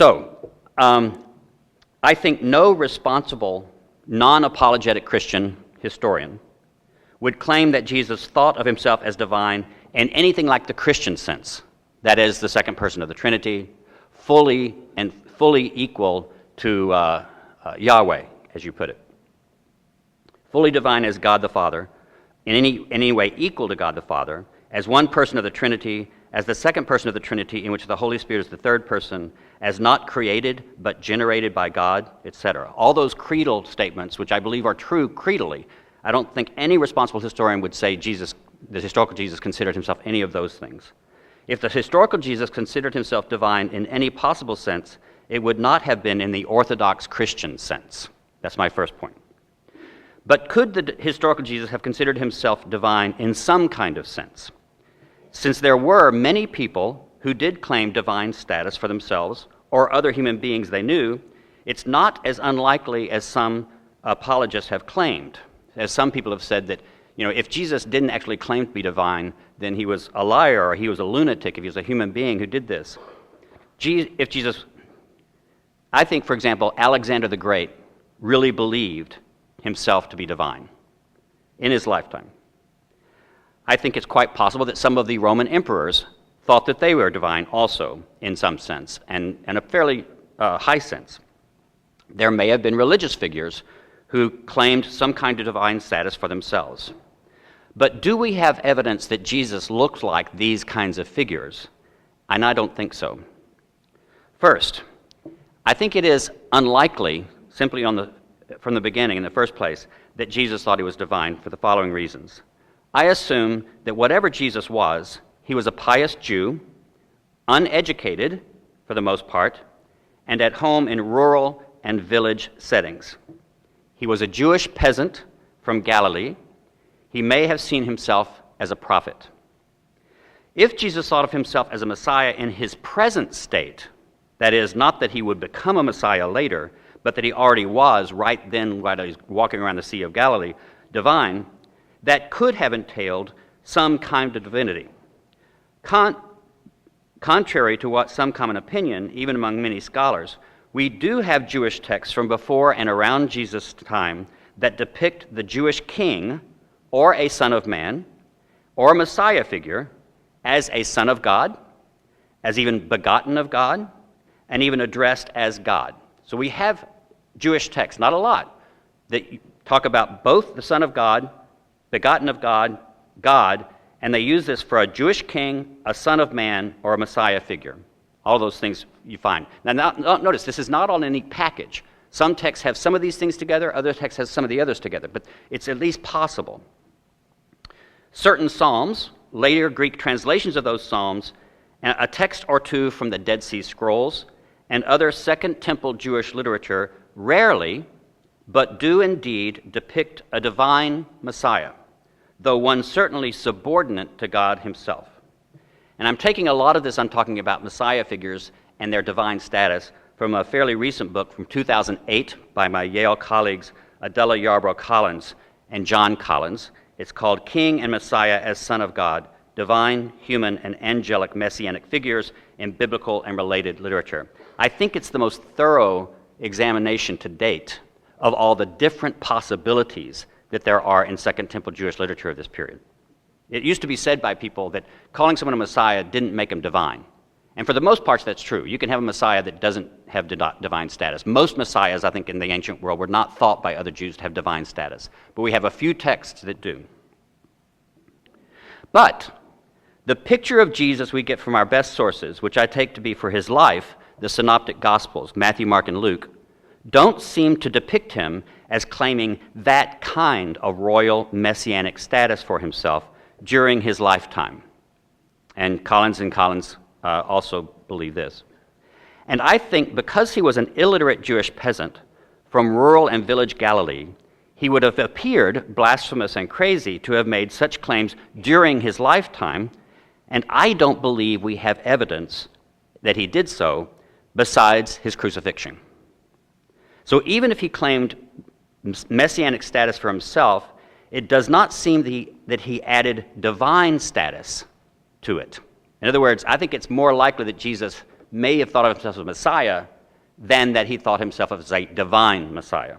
So, I think no responsible, non-apologetic Christian historian would claim that Jesus thought of himself as divine in anything like the Christian sense, that is, the second person of the Trinity, fully equal to Yahweh, as you put it. Fully divine as God the Father, in any way equal to God the Father, as one person of the Trinity, as the second person of the Trinity, in which the Holy Spirit is the third person, as not created but generated by God, etc. All those creedal statements, which I believe are true creedally, I don't think any responsible historian would say the historical Jesus considered himself any of those things. If the historical Jesus considered himself divine in any possible sense, it would not have been in the Orthodox Christian sense. That's my first point. But could the historical Jesus have considered himself divine in some kind of sense? Since there were many people who did claim divine status for themselves or other human beings they knew, it's not as unlikely as some apologists have claimed. As some people have said that, if Jesus didn't actually claim to be divine, then he was a liar or he was a lunatic if he was a human being who did this. I think, for example, Alexander the Great really believed himself to be divine in his lifetime. I think it's quite possible that some of the Roman emperors thought that they were divine also, in some sense, and a fairly high sense. There may have been religious figures who claimed some kind of divine status for themselves. But do we have evidence that Jesus looked like these kinds of figures? And I don't think so. First, I think it is unlikely, simply from the beginning, in the first place, that Jesus thought he was divine for the following reasons. I assume that whatever Jesus was, he was a pious Jew, uneducated for the most part, and at home in rural and village settings. He was a Jewish peasant from Galilee. He may have seen himself as a prophet. If Jesus thought of himself as a Messiah in his present state, that is, not that he would become a Messiah later, but that he already was right then while he was walking around the Sea of Galilee, divine, that could have entailed some kind of divinity. Contrary to what some common opinion, even among many scholars, we do have Jewish texts from before and around Jesus' time that depict the Jewish king or a son of man or a Messiah figure as a son of God, as even begotten of God, and even addressed as God. So we have Jewish texts, not a lot, that talk about both the Son of God, begotten of God, God, and they use this for a Jewish king, a son of man, or a Messiah figure. All those things you find. Now, notice, this is not all in any package. Some texts have some of these things together, other texts have some of the others together, but it's at least possible. Certain psalms, later Greek translations of those psalms, a text or two from the Dead Sea Scrolls, and other Second Temple Jewish literature rarely, but do indeed depict a divine Messiah, though one certainly subordinate to God himself. And I'm taking a lot of this, I'm talking about Messiah figures and their divine status, from a fairly recent book from 2008 by my Yale colleagues Adela Yarbrough Collins and John Collins. It's called King and Messiah as Son of God, Divine, Human, and Angelic Messianic Figures in Biblical and Related Literature. I think it's the most thorough examination to date of all the different possibilities that there are in Second Temple Jewish literature of this period. It used to be said by people that calling someone a Messiah didn't make him divine. And for the most part, that's true. You can have a Messiah that doesn't have divine status. Most Messiahs, I think, in the ancient world were not thought by other Jews to have divine status. But we have a few texts that do. But the picture of Jesus we get from our best sources, which I take to be for his life, the Synoptic Gospels, Matthew, Mark, and Luke, don't seem to depict him as claiming that kind of royal messianic status for himself during his lifetime. And Collins also believe this. And I think because he was an illiterate Jewish peasant from rural and village Galilee, he would have appeared blasphemous and crazy to have made such claims during his lifetime, and I don't believe we have evidence that he did so besides his crucifixion. So even if he claimed messianic status for himself, it does not seem that he added divine status to it. In other words, I think it's more likely that Jesus may have thought of himself as Messiah than that he thought himself as a divine Messiah.